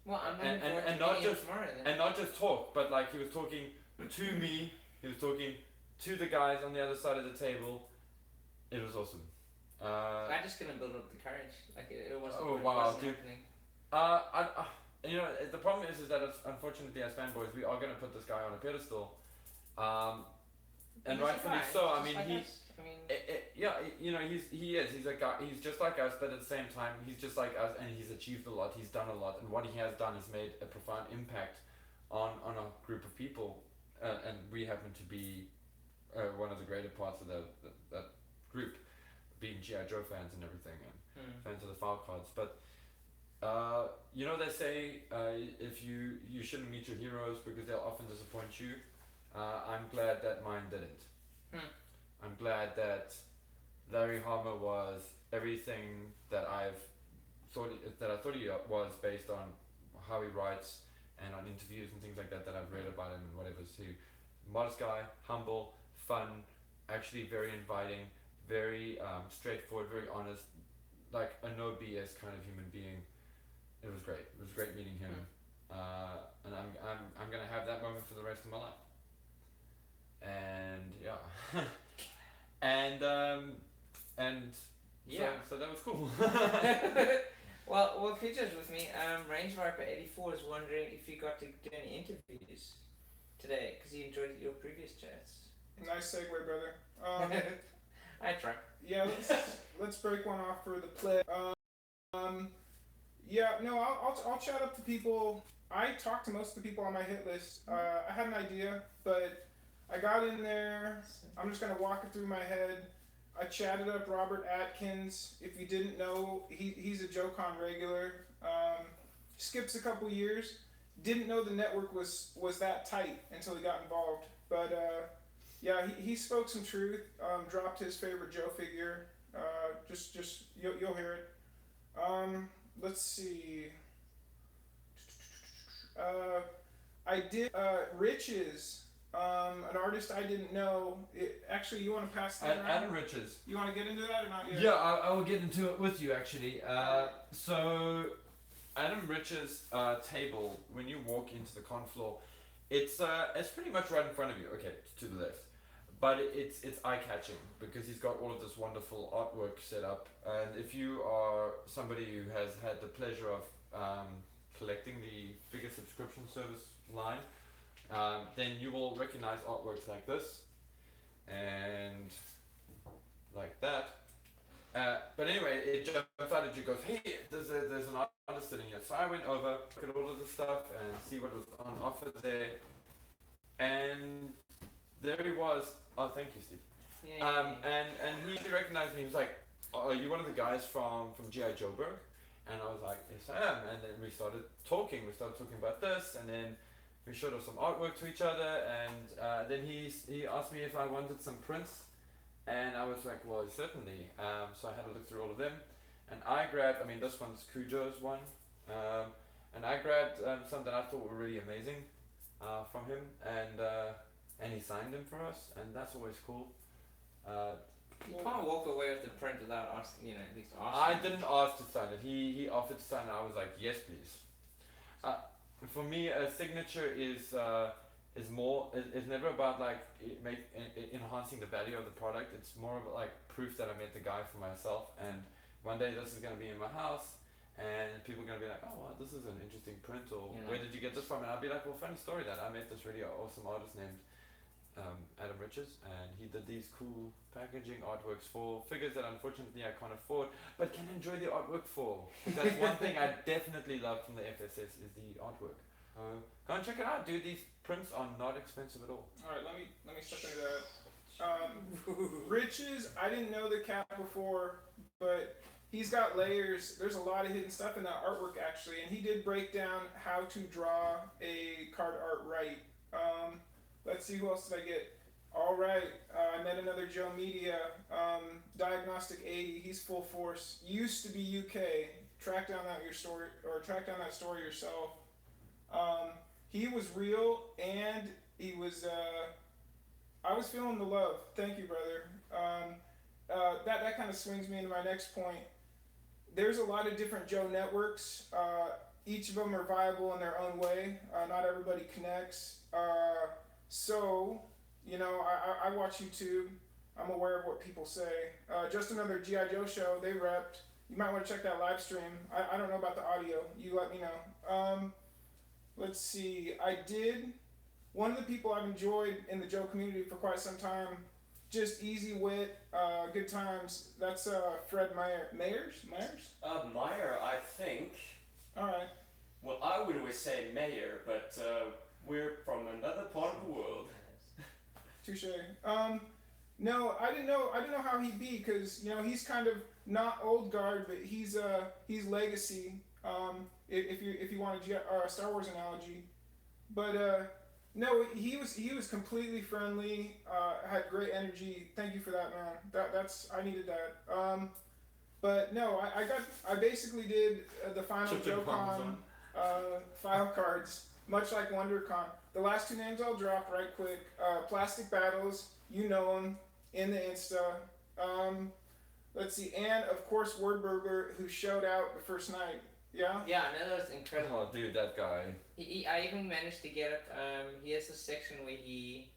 well, I'm and not just talk, but like he was talking to me, he was talking to the guys on the other side of the table. It was awesome. I just couldn't build up the courage. Like it wasn't. Oh wow, dude. You know, the problem is that unfortunately as fanboys we are gonna put this guy on a pedestal, and rightfully so. I mean, you know, he's a guy. He's just like us, but at the same time, he's just like us, and he's achieved a lot. He's done a lot, and what he has done has made a profound impact on a group of people, and we happen to be one of the greater parts of that group, being G.I. Joe fans and everything, and fans of the file cards. But you know, they say if you shouldn't meet your heroes because they'll often disappoint you. I'm glad that mine didn't. I'm glad that Larry Hama was everything that I thought he was, based on how he writes and on interviews and things like that I've read about him and whatever. So, modest guy, humble, fun, actually very inviting, very straightforward, very honest, like a no BS kind of human being. It was great. It was great meeting him, and I'm gonna have that moment for the rest of my life. And yeah. and yeah, so that was cool. well, pictures with me. Range Viper 84 is wondering if you got to do any interviews today because he enjoyed your previous chats. Nice segue, brother. I try. Yeah, let's break one off for the play. Yeah, no, I'll chat up to people. I talked to most of the people on my hit list. I had an idea, but I got in there. I'm just gonna walk it through my head. I chatted up Robert Atkins. If you didn't know, he's a JoeCon regular. Skips a couple years. Didn't know the network was that tight until he got involved. But yeah, he spoke some truth. Dropped his favorite Joe figure. Just you'll hear it. Let's see. I did Riches. An artist I didn't know. Actually, you want to pass that around? Adam Riches. You want to get into that or not yet? Yeah, I will get into it with you actually. So, Adam Riches' table, when you walk into the con floor, it's pretty much right in front of you. Okay, to the left, but it's eye catching because he's got all of this wonderful artwork set up. And if you are somebody who has had the pleasure of collecting the figure subscription service line, then you will recognize artworks like this and like that. But anyway, it jumps out at you, goes, hey, there's an artist sitting here. So I went over, look at all of the stuff and see what was on offer there. And there he was. Oh, thank you, Steve. Yeah. And he recognized me. He was like, oh, are you one of the guys from G.I. Joeberg? And I was like, yes, I am. And then we started talking. We started talking about this, and then we showed off some artwork to each other, and then he asked me if I wanted some prints, and I was like, well, certainly. So I had to look through all of them, and I grabbed, this one's Cujo's one, and I grabbed some that I thought were really amazing from him, and he signed them for us, and that's always cool. You can't walk away with the print without asking, at least asking. I didn't ask to sign it. He offered to sign it. I was like, yes, please. For me, a signature is never about like enhancing the value of the product. It's more about like proof that I made the guy for myself. And one day this is gonna be in my house, and people are gonna be like, oh wow, this is an interesting print, or where did you get this from? And I'll be like, well, funny story that I met this really awesome artist named Adam Riches, and he did these cool packaging artworks for figures that unfortunately I can't afford, but can enjoy the artwork for. That's one thing I definitely love from the FSS is the artwork. Go and check it out, dude. These prints are not expensive at all. All right, let me step into that. Riches, I didn't know the cat before, but he's got layers. There's a lot of hidden stuff in that artwork actually, and he did break down how to draw a card art right. Let's see, who else did I get? All right, I met another Joe Media, Diagnostic 80. He's full force. Used to be UK. Track down that story yourself. He was real, and he was. I was feeling the love. Thank you, brother. That kind of swings me into my next point. There's a lot of different Joe networks. Each of them are viable in their own way. Not everybody connects. So, you know, I watch YouTube. I'm aware of what people say. Just another G.I. Joe show. They repped. You might want to check that live stream. I don't know about the audio. You let me know. Let's see. One of the people I've enjoyed in the Joe community for quite some time. Just easy wit, good times. That's Fred Myers? Meyer, I think. All right. Well, I would always say mayor, but we're from another part of the world. Touche. No, I didn't know how he'd be because you know he's kind of not old guard, but he's legacy. If you want a Star Wars analogy, but no, he was completely friendly. Had great energy. Thank you for that, man. That's I needed that. But no, I basically did the final JoeCon file cards, much like WonderCon. The last two names I'll drop right quick. Plastic Battles, you know them, in the Insta. Let's see, and of course Wordburger, who showed out the first night. Yeah? Yeah, no, that's incredible. Oh, dude, that guy. I even managed to get it. He has a section where he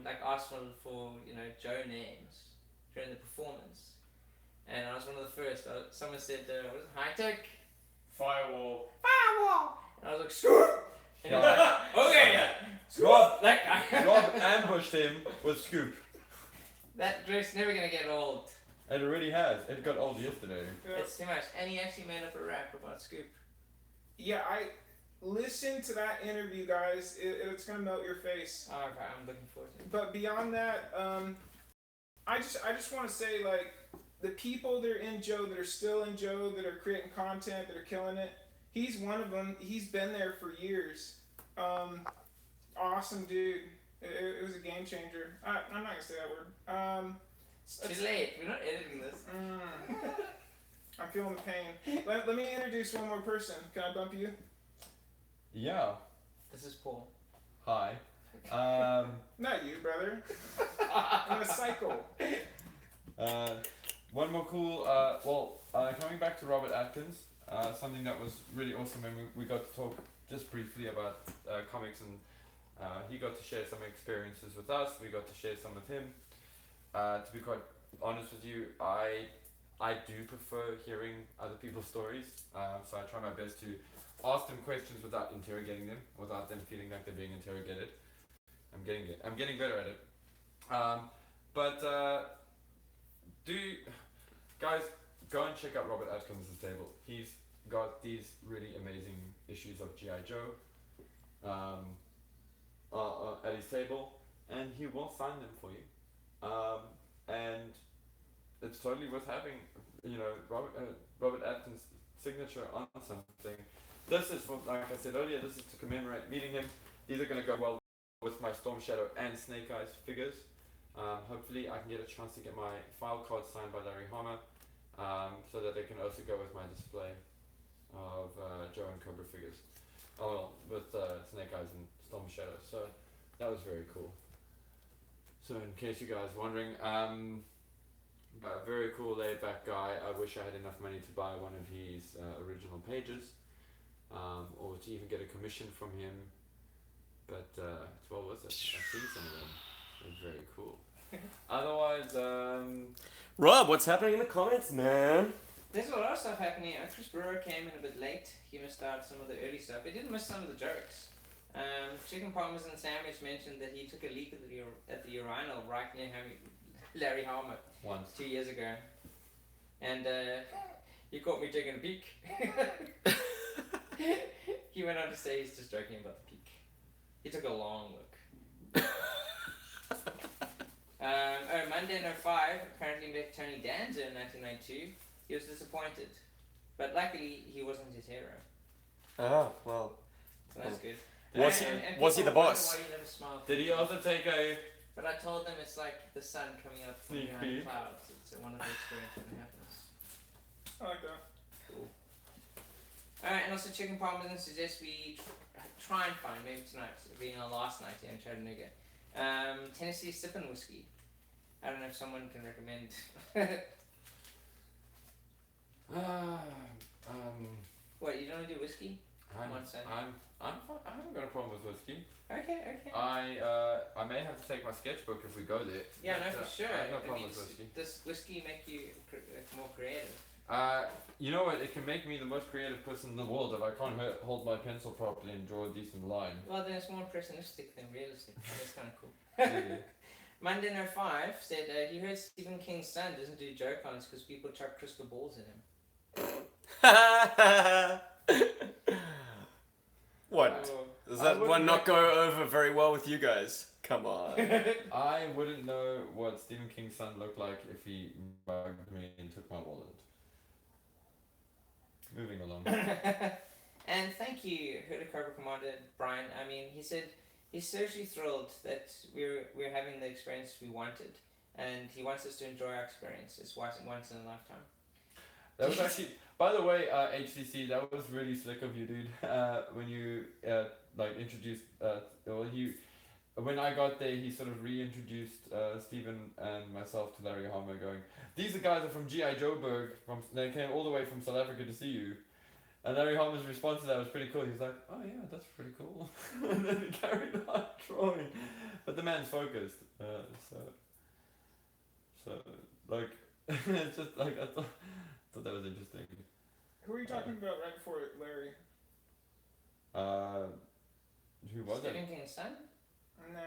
like asked for you know Joe names during the performance, and I was one of the first. Someone said, "What is it, high tech?" Firewall. And I was like, "Scoop!" And he was like, "Okay, Rob, that guy." Rob ambushed him with Scoop. That joke's never gonna get old. It already has. It got old yesterday. Yeah. It's too much. And he actually made up a rap about Scoop. Yeah, I listen to that interview, guys. It's gonna melt your face. Oh, okay, I'm looking forward to it. But beyond that, I just want to say like the people that are in Joe, that are still in Joe, that are creating content, that are killing it. He's one of them. He's been there for years. Awesome dude. It was a game changer. I'm not gonna say that word. It's too late. We're not editing this. I'm feeling the pain. Let me introduce one more person. Can I bump you? Yeah. This is Paul. Hi. Not you, brother. I'm a cycle. One more cool, coming back to Robert Atkins, something that was really awesome when we got to talk just briefly about comics, and he got to share some experiences with us, we got to share some with him. To be quite honest with you, I do prefer hearing other people's stories, so I try my best to ask them questions without interrogating them, without them feeling like they're being interrogated. I'm getting better at it. Guys, go and check out Robert Atkins' table. He's got these really amazing issues of G.I. Joe at his table, and he will sign them for you. And it's totally worth having, you know, Robert Atkins' signature on something. This is, like I said earlier, this is to commemorate meeting him. These are going to go well with my Storm Shadow and Snake Eyes figures. Hopefully I can get a chance to get my file card signed by Larry Hammer, so that they can also go with my display of Joe and Cobra figures. Oh well, with Snake Eyes and Storm Shadow. So that was very cool. So in case you guys are wondering, a very cool laid back guy. I wish I had enough money to buy one of his original pages, or to even get a commission from him, but it's well worth it. I've seen some of them. They're very cool. Otherwise, Rob, what's happening in the comments, man? There's a lot of stuff happening. Chris Brewer came in a bit late. He missed out some of the early stuff. He didn't miss some of the jokes. Chicken parmesan sandwich mentioned that he took a leak at the urinal right near Larry Harmer Once. 2 years ago, and he caught me taking a peek. He went on to say he's just joking about the peek. He took a long look. Monday in 05 apparently met Tony Danza in 1992. He was disappointed, but luckily he wasn't his hero. Oh, well. So that's good. Was he the people boss? wonder why he never smiled. Did he also take a But I told them it's like the sun coming up from Sneak behind peek. clouds. It's a wonderful experience when it happens. I like that. Cool. Alright, and also Chicken Parmesan suggests we try and find, maybe tonight, being our last night here in Chattanooga, Tennessee Sippin' Whiskey. I don't know if someone can recommend. What, you don't do whiskey? I haven't got a problem with whiskey. Okay. I may have to take my sketchbook if we go there. Yeah, But, no, for sure. I have no I problem mean, with whiskey. does whiskey make you more creative? You know what? It can make me the most creative person in the world if I can't hold my pencil properly and draw a decent line. Well, then it's more impressionistic than realistic. That's kind of cool. Really. Monday No 5 said he heard Stephen King's son doesn't do JoeCons because people chuck crystal balls at him. What? Oh. Does that one not go over very well with you guys? Come on. I wouldn't know what Stephen King's son looked like if he mugged me and took my wallet. Moving along. And thank you, Hooded Cobra Commander Brian. I mean, he said he's seriously thrilled that we're having the experience we wanted, and he wants us to enjoy our experience. It's once in a lifetime. That was actually, by the way, HCC, that was really slick of you, dude. When you introduced, when I got there, he sort of reintroduced Stephen and myself to Larry Harmer, going, "These are guys are from G.I. Joeberg. They came all the way from South Africa to see you." And Larry Harmer's response to that was pretty cool. He was like, "Oh yeah, that's pretty cool," and then he carried on drawing. But the man's focused, so like it's just like I thought that was interesting. Who were you talking about right before Larry? Who was it? Stephen King's son? No.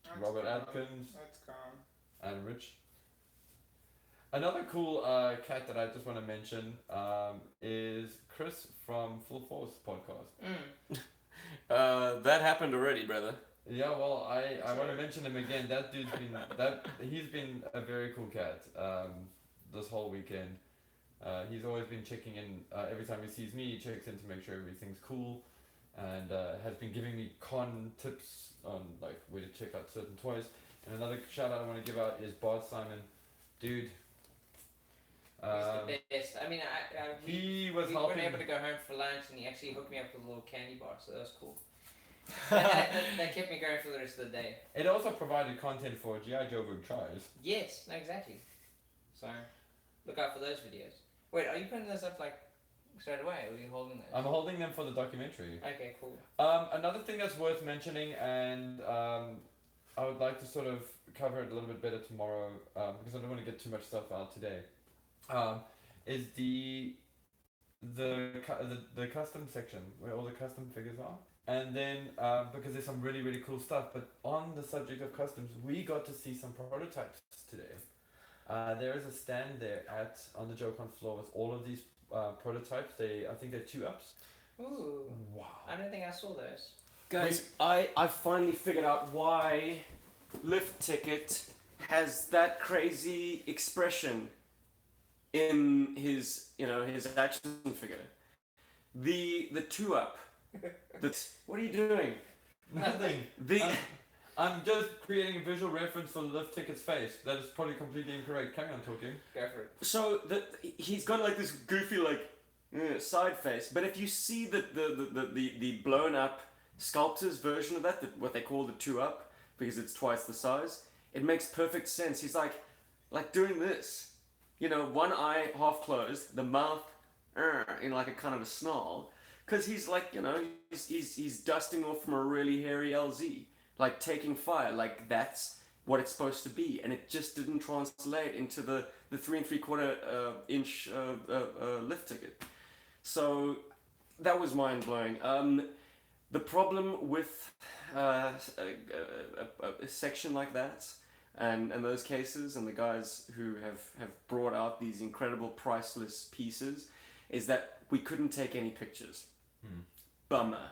That's Robert gone. Atkins That's gone. and Rich. Another cool cat that I just want to mention is Chris from Full Force podcast. That happened already, brother. Yeah, well, I want to mention him again. That dude's he's been a very cool cat this whole weekend. He's always been checking in every time he sees me. He checks in to make sure everything's cool, and has been giving me con tips on like where to check out certain toys. And another shout out I want to give out is Bart Simon, dude. He's the best. I mean, He was we helping. weren't able to go home for lunch, and he actually hooked me up with a little candy bar, so that was cool. that kept me going for the rest of the day. It also provided content for G.I. Joeberg tries. Yes, no, exactly. So, look out for those videos. Wait, are you putting those up like straight away, or are you holding those? I'm holding them for the documentary. Okay, cool. Another thing that's worth mentioning, and I would like to sort of cover it a little bit better tomorrow, because I don't want to get too much stuff out today, is the custom section where all the custom figures are. And then, because there's some really, really cool stuff, but on the subject of customs, we got to see some prototypes today. There is a stand there on the JoeCon floor with all of these prototypes. I think they're 2-ups. Ooh. Wow. I don't think I saw those. Guys, I finally figured out why Lift Ticket has that crazy expression in his action figure. The 2-up. What are you doing? Nothing. The I'm just creating a visual reference for Lift Ticket's face. That is probably completely incorrect. Carry on talking. Go for it. so he's got like this goofy side face, but if you see the blown up sculptor's version of that, what they call the 2-up, because it's twice the size, it makes perfect sense. He's like doing this, one eye half closed, the mouth in like a kind of a snarl, because he's like he's dusting off from a really hairy LZ, like taking fire, like that's what it's supposed to be, and it just didn't translate into the 3 3/4 inch Lift Ticket. So that was mind blowing. The problem with a section like that, and those cases, and the guys who have brought out these incredible priceless pieces, is that we couldn't take any pictures. Bummer.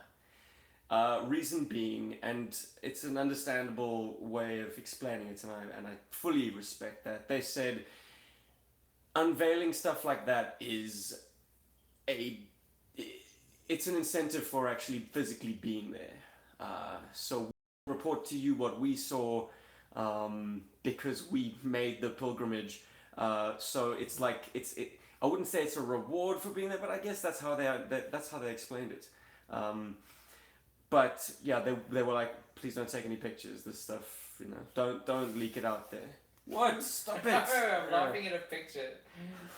Reason being, and it's an understandable way of explaining it, and I fully respect that. They said unveiling stuff like that is it's an incentive for actually physically being there. So we'll report to you what we saw because we made the pilgrimage. So it's like I wouldn't say it's a reward for being there, but I guess that's how they explained it. But yeah, they were like, please don't take any pictures. This stuff, don't leak it out there. What? Stop it! I'm laughing at a picture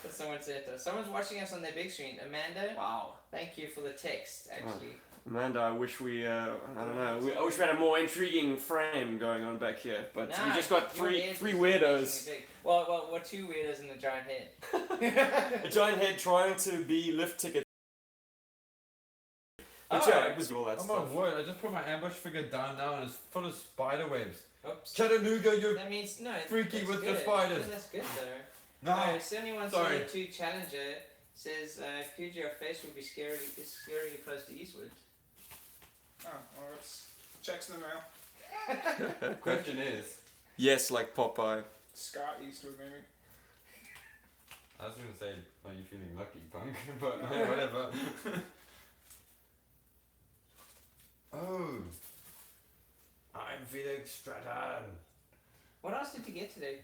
that someone said. Someone's watching us on their big screen. Amanda. Wow. Thank you for the text. Actually. Amanda, I wish we, I don't know, I wish we had a more intriguing frame going on back here, but we just got three weirdos. Well, we're two weirdos in a giant head. A giant head trying to be lift ticket. But it was all that oh stuff. my word, I just put my ambush figure down now and it's full of spider webs. Oops. Chattanooga, you're That means, no. freaky with good. the spiders. That's good though. No. 7172 Challenger says, Puja, your face would be scarily close to Eastwood. Oh, well, it's checks in the mail. Question is, Yes, like Popeye. Scott Eastwood, maybe. I was gonna say, are you feeling lucky, punk? But whatever. Oh, I'm feeling Stratton. What else did you get today,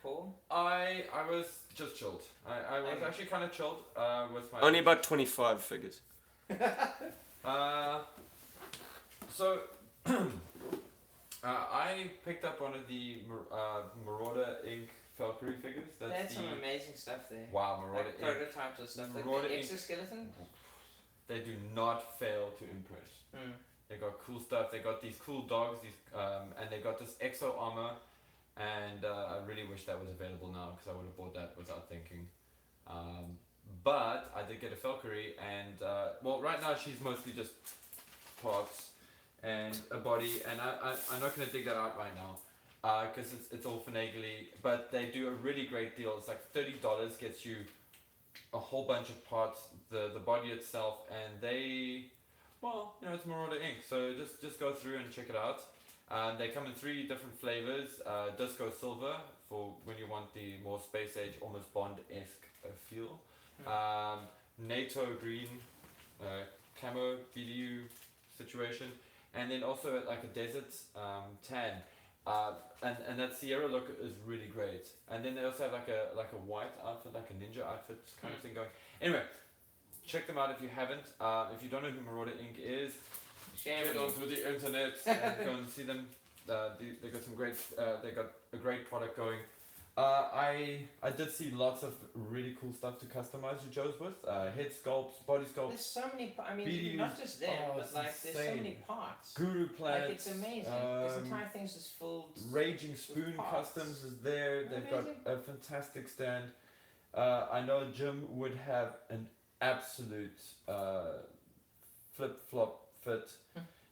Paul? I was just chilled. I was actually kind of chilled with my. Only about 25 figures. So I picked up one of the Marauder Inc. Valkyrie figures. They had some amazing stuff there. Wow, Marauder Like Inc. prototypes of stuff. Marauder Like the Inc. exoskeleton. They do not fail to impress. They got cool stuff. They got these cool dogs. And they got this exo armor. And I really wish that was available now because I would have bought that without thinking. But I did get a Valkyrie, and well, right now she's mostly just parts and a body, and I'm not gonna dig that out right now because it's all finagly. But they do a really great deal. It's like $30 gets you a whole bunch of parts, the body itself, and it's Marauder Inc. So just go through and check it out. They come in 3 different flavors. Disco Silver for when you want the more space age, almost Bond-esque feel. NATO Green, camo BDU situation, and then also like a desert tan. And that Sierra look is really great. And then they also have like a white outfit, like a ninja outfit kind of thing going. Anyway, check them out if you haven't. If you don't know who Marauder Inc. is, get onto the internet and go and see them. They got some great. They got a great product going. I did see lots of really cool stuff to customize your Joes with. Head sculpts, body sculpts. There's so many. I mean, BDUs. not just them, but like there's so insane. many parts. Guru plants. Like it's amazing. This entire thing's just full. Raging Spoon parts. Customs is there. They've got Amazing. a fantastic stand. I know Jim would have an absolute flip flop fit.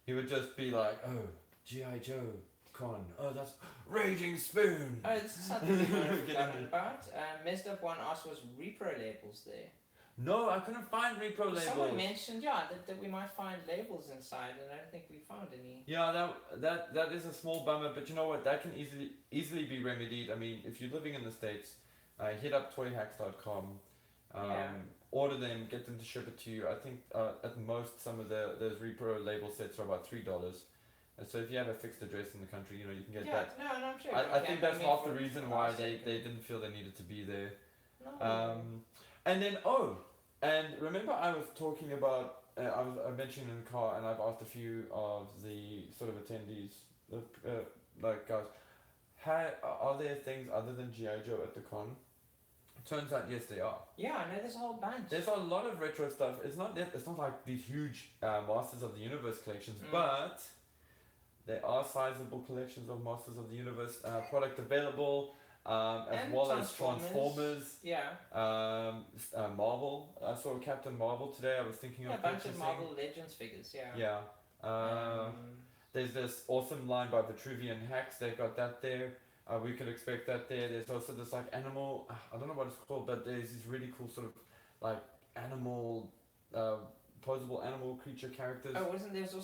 He would just be like, "Oh, G.I. JoeCon. Oh, that's Raging Spoon." Oh, this is something you might have forgotten about. Messed up one asked was repro labels there. No, I couldn't find repro labels. Someone mentioned, that we might find labels inside, and I don't think we found any. Yeah, that is a small bummer, but you know what? That can easily be remedied. I mean, if you're living in the States, hit up toyhacks.com, order them, get them to ship it to you. I think at most some of those repro label sets are about $3. And so if you have a fixed address in the country, you can get that. No, I'm sure. I think that's half the reason why they didn't feel they needed to be there. No. And then and remember I was talking about I mentioned in the car, and I've asked a few of the sort of attendees, like guys, are there things other than G.I. Joe at the con? Turns out yes, they are. Yeah, I know there's a whole bunch. There's a lot of retro stuff. It's not like these huge Masters of the Universe collections, but there are sizable collections of Masters of the Universe product available, as And well as Transformers. Yeah. Marvel. I saw Captain Marvel today. I was thinking A of bunch of purchasing. Marvel Legends figures. Yeah. Yeah. There's this awesome line by Vitruvian Hacks. They've got that there. We could expect that there. There's also this like animal. I don't know what it's called, but there's these really cool sort of like animal, posable animal creature characters. Oh, wasn't there also